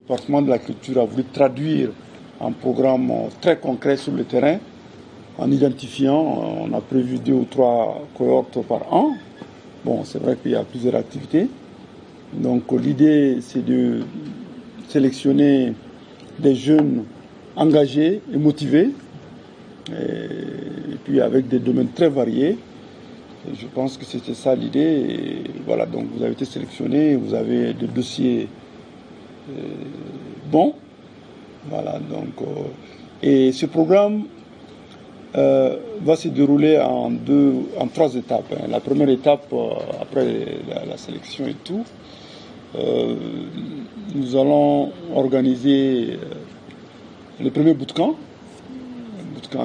Le département de la culture a voulu traduire un programme très concret sur le terrain en identifiant, on a prévu 2 ou 3 cohortes par an. Bon, c'est vrai qu'il y a plusieurs activités. Donc l'idée, c'est de sélectionner des jeunes engagés et motivés, et puis avec des domaines très variés. Et je pense que c'était ça l'idée. Et voilà, donc vous avez été sélectionnés, vous avez des dossiers bons. Voilà, donc, et ce programme va se dérouler en 3 étapes. La première étape, après la sélection et tout, nous allons organiser le premier bootcamp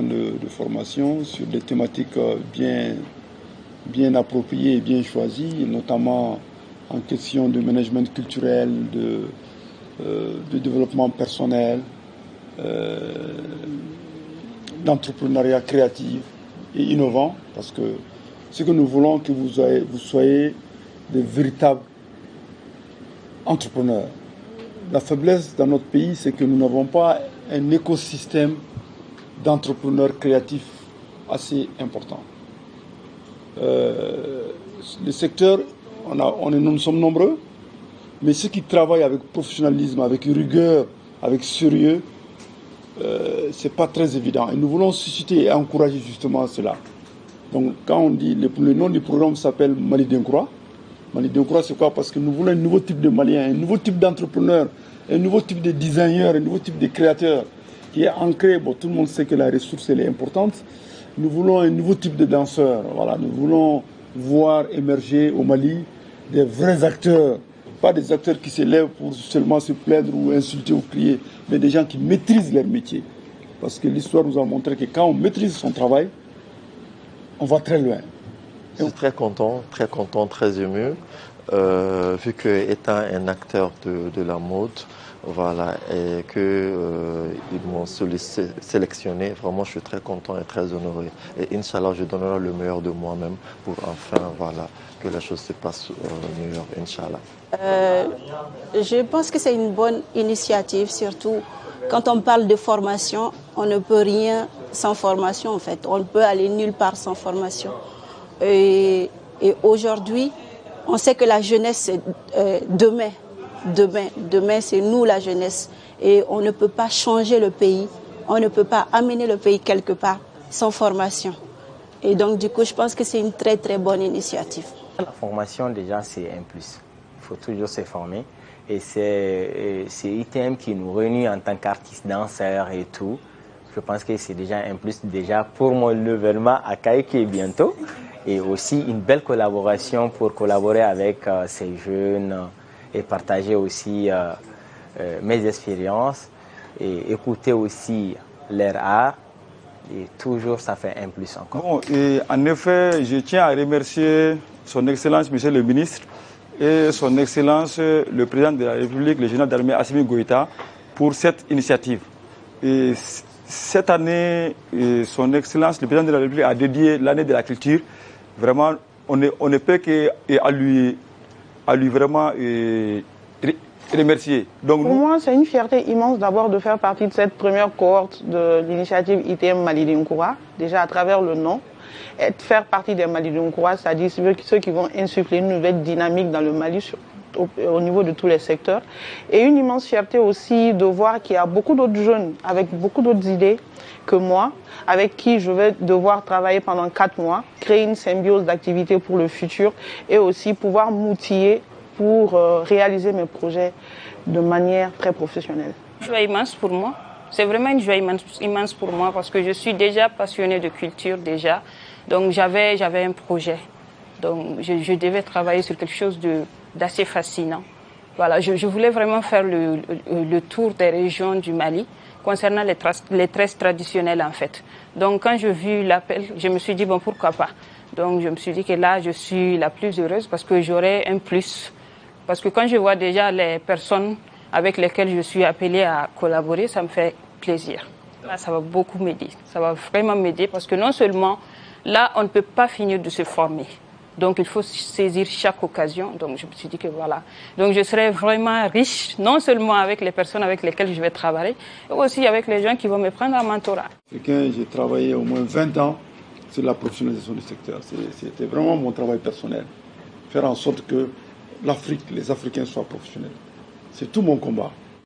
de formation sur des thématiques bien appropriées et bien choisies, notamment en question de management culturel, de développement personnel, d'entrepreneuriat créatif et innovant, parce que ce que nous voulons, que vous soyez des véritables entrepreneurs. La faiblesse dans notre pays, c'est que nous n'avons pas un écosystème d'entrepreneurs créatifs assez important. Le secteur, nous sommes nombreux, mais ceux qui travaillent avec professionnalisme, avec rigueur, avec sérieux, c'est pas très évident. Et nous voulons susciter et encourager justement cela. Donc quand on dit, le nom du programme s'appelle Mali Dinkura. Mali Dinkura, c'est quoi? Parce que nous voulons un nouveau type de Maliens, un nouveau type d'entrepreneurs, un nouveau type de designers, un nouveau type de créateurs qui est ancré. Bon, tout le monde sait que la ressource elle est importante. Nous voulons un nouveau type de danseurs. Voilà, nous voulons voir émerger au Mali des vrais acteurs. Pas des acteurs qui se lèvent pour seulement se plaindre ou insulter ou crier, mais des gens qui maîtrisent leur métier. Parce que l'histoire nous a montré que quand on maîtrise son travail, on va très loin. Je suis très content, très ému, vu que étant un acteur de la mode, voilà, et ils m'ont sélectionné, vraiment je suis très content et très honoré. Et Inch'Allah, je donnerai le meilleur de moi-même pour enfin, voilà, que la chose se passe meilleur, Inch'Allah. Je pense que c'est une bonne initiative, surtout quand on parle de formation, on ne peut rien sans formation en fait. On ne peut aller nulle part sans formation. Et aujourd'hui, on sait que la jeunesse, demain, c'est nous la jeunesse. Et on ne peut pas changer le pays, on ne peut pas amener le pays quelque part sans formation. Et donc du coup, je pense que c'est une très très bonne initiative. La formation déjà, c'est un plus. Il faut toujours se former. Et c'est ITM qui nous réunit en tant qu'artistes, danseurs et tout. Je pense que c'est déjà un plus déjà pour mon levelement à Kaïki bientôt. Et aussi une belle collaboration pour collaborer avec ces jeunes et partager aussi mes expériences et écouter aussi leur art. Et toujours, ça fait un plus encore. Bon, et en effet, je tiens à remercier son Excellence, Monsieur le Ministre, et son Excellence, le Président de la République, le général d'armée Assimi Goïta, pour cette initiative. Et cette année, son Excellence, le Président de la République, a dédié l'année de la culture. Vraiment, on ne peut qu'à lui vraiment remercier. Donc, pour moi, c'est une fierté immense d'abord de faire partie de cette première cohorte de l'initiative ITM Mali Dinkura, déjà à travers le nom. Et faire partie des Mali Dinkura, c'est-à-dire ceux qui vont insuffler une nouvelle dynamique dans le Mali au niveau de tous les secteurs. Et une immense fierté aussi de voir qu'il y a beaucoup d'autres jeunes avec beaucoup d'autres idées que moi, avec qui je vais devoir travailler pendant 4 mois, créer une symbiose d'activités pour le futur et aussi pouvoir m'outiller pour réaliser mes projets de manière très professionnelle. Une joie immense pour moi. C'est vraiment une joie immense pour moi parce que je suis déjà passionnée de culture déjà. Donc j'avais un projet. Donc je devais travailler sur quelque chose d'assez fascinant. Voilà, je voulais vraiment faire le tour des régions du Mali concernant les tresses traditionnelles en fait. Donc quand j'ai vu l'appel, je me suis dit bon pourquoi pas. Donc je me suis dit que là je suis la plus heureuse parce que j'aurai un plus. Parce que quand je vois déjà les personnes avec lesquelles je suis appelée à collaborer, ça me fait plaisir. Là, ça va beaucoup m'aider. Ça va vraiment m'aider parce que non seulement, là, on ne peut pas finir de se former. Donc il faut saisir chaque occasion. Donc je me suis dit que voilà. Donc je serai vraiment riche, non seulement avec les personnes avec lesquelles je vais travailler, mais aussi avec les gens qui vont me prendre en mentorat. J'ai travaillé au moins 20 ans sur la professionnalisation du secteur. C'était vraiment mon travail personnel. Faire en sorte que l'Afrique, les Africains soient professionnels. C'est tout mon combat.